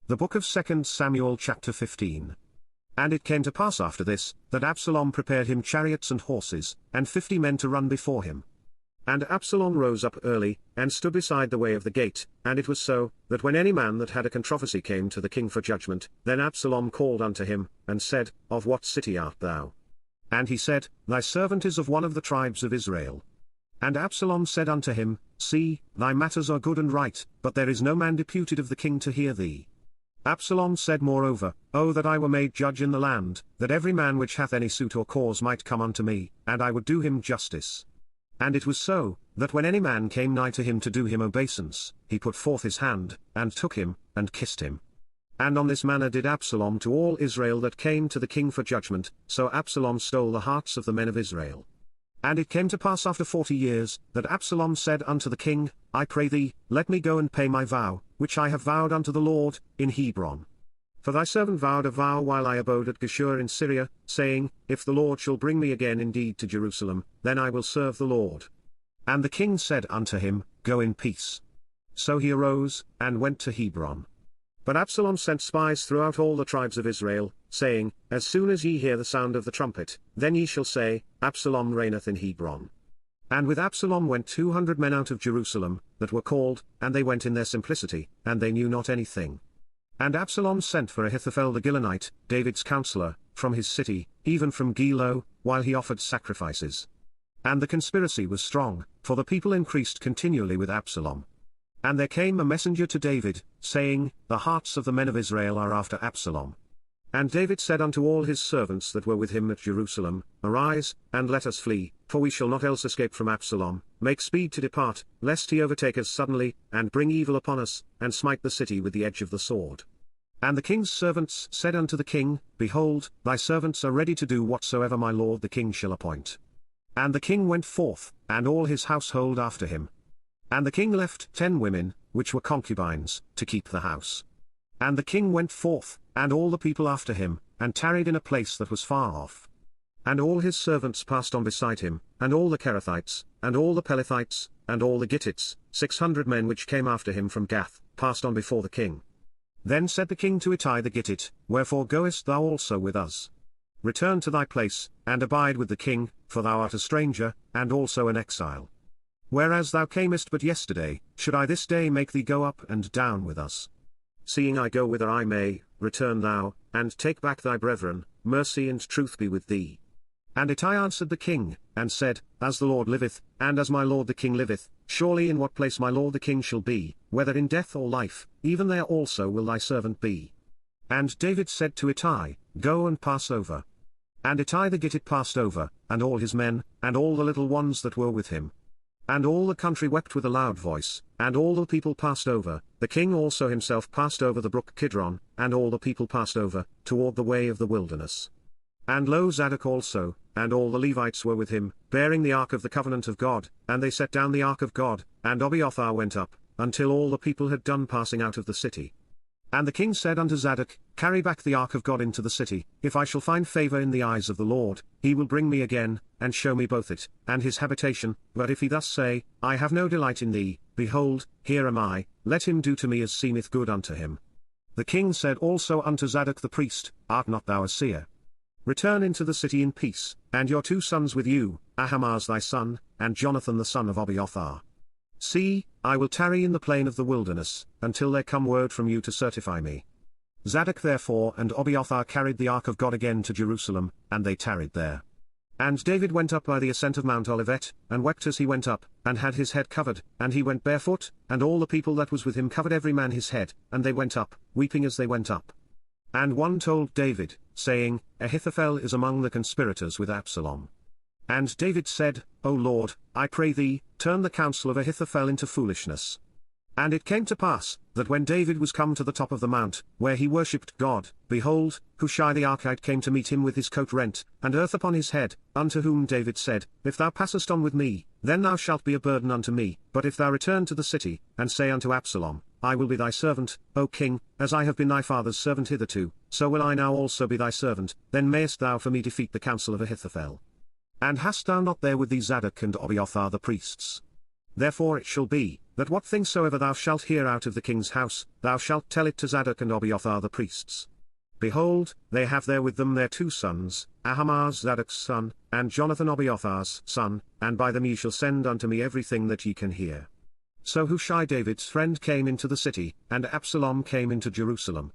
The book of 2 Samuel chapter 15. And it came to pass after this, that Absalom prepared him chariots and horses, and 50 men to run before him. And Absalom rose up early, and stood beside the way of the gate, and it was so, that when any man that had a controversy came to the king for judgment, then Absalom called unto him, and said, Of what city art thou? And he said, Thy servant is of one of the tribes of Israel. And Absalom said unto him, See, thy matters are good and right, but there is no man deputed of the king to hear thee. Absalom said moreover, O that I were made judge in the land, that every man which hath any suit or cause might come unto me, and I would do him justice. And it was so, that when any man came nigh to him to do him obeisance, he put forth his hand, and took him, and kissed him. And on this manner did Absalom to all Israel that came to the king for judgment, so Absalom stole the hearts of the men of Israel. And it came to pass after 40 years, that Absalom said unto the king, I pray thee, let me go and pay my vow, which I have vowed unto the Lord, in Hebron. For thy servant vowed a vow while I abode at Geshur in Syria, saying, If the Lord shall bring me again indeed to Jerusalem, then I will serve the Lord. And the king said unto him, Go in peace. So he arose, and went to Hebron. But Absalom sent spies throughout all the tribes of Israel, saying, As soon as ye hear the sound of the trumpet, then ye shall say, Absalom reigneth in Hebron. And with Absalom went 200 men out of Jerusalem, that were called, and they went in their simplicity, and they knew not anything. And Absalom sent for Ahithophel the Gilonite, David's counselor, from his city, even from Gilo, while he offered sacrifices. And the conspiracy was strong, for the people increased continually with Absalom. And there came a messenger to David, saying, The hearts of the men of Israel are after Absalom. And David said unto all his servants that were with him at Jerusalem, Arise, and let us flee, for we shall not else escape from Absalom. Make speed to depart, lest he overtake us suddenly, and bring evil upon us, and smite the city with the edge of the sword. And the king's servants said unto the king, Behold, thy servants are ready to do whatsoever my lord the king shall appoint. And the king went forth, and all his household after him. And the king left 10 women, which were concubines, to keep the house. And the king went forth, and all the people after him, and tarried in a place that was far off. And all his servants passed on beside him, and all the Kerethites, and all the Pelethites, and all the Gittites, 600 men which came after him from Gath, passed on before the king. Then said the king to Ittai the Gittite, Wherefore goest thou also with us? Return to thy place, and abide with the king, for thou art a stranger, and also an exile. Whereas thou camest but yesterday, should I this day make thee go up and down with us? Seeing I go whither I may, return thou, and take back thy brethren, mercy and truth be with thee. And Ittai answered the king, and said, As the Lord liveth, and as my lord the king liveth, surely in what place my lord the king shall be, whether in death or life, even there also will thy servant be. And David said to Ittai, Go and pass over. And Ittai the Gittite passed over, and all his men, and all the little ones that were with him. And all the country wept with a loud voice, and all the people passed over, the king also himself passed over the brook Kidron, and all the people passed over, toward the way of the wilderness. And lo Zadok also, and all the Levites were with him, bearing the ark of the covenant of God, and they set down the ark of God, and Abiathar went up, until all the people had done passing out of the city. And the king said unto Zadok, Carry back the ark of God into the city, if I shall find favor in the eyes of the Lord, he will bring me again, and show me both it, and his habitation, but if he thus say, I have no delight in thee, behold, here am I, let him do to me as seemeth good unto him. The king said also unto Zadok the priest, Art not thou a seer? Return into the city in peace, and your 2 sons with you, Ahimaaz thy son, and Jonathan the son of Abiathar. See, I will tarry in the plain of the wilderness, until there come word from you to certify me. Zadok therefore and Abiathar carried the ark of God again to Jerusalem, and they tarried there. And David went up by the ascent of Mount Olivet, and wept as he went up, and had his head covered, and he went barefoot, and all the people that was with him covered every man his head, and they went up, weeping as they went up. And one told David, saying, Ahithophel is among the conspirators with Absalom. And David said, O Lord, I pray thee, turn the counsel of Ahithophel into foolishness. And it came to pass, that when David was come to the top of the mount, where he worshipped God, behold, Hushai the Archite came to meet him with his coat rent, and earth upon his head, unto whom David said, If thou passest on with me, then thou shalt be a burden unto me, but if thou return to the city, and say unto Absalom, I will be thy servant, O king, as I have been thy father's servant hitherto, so will I now also be thy servant, then mayest thou for me defeat the counsel of Ahithophel. And hast thou not there with thee Zadok and Abiathar the priests? Therefore it shall be, that what thing soever thou shalt hear out of the king's house, thou shalt tell it to Zadok and Abiathar the priests. Behold, they have there with them their 2 sons, Ahimaaz Zadok's son, and Jonathan Abiathar's son, and by them ye shall send unto me everything that ye can hear. So Hushai David's friend came into the city, and Absalom came into Jerusalem,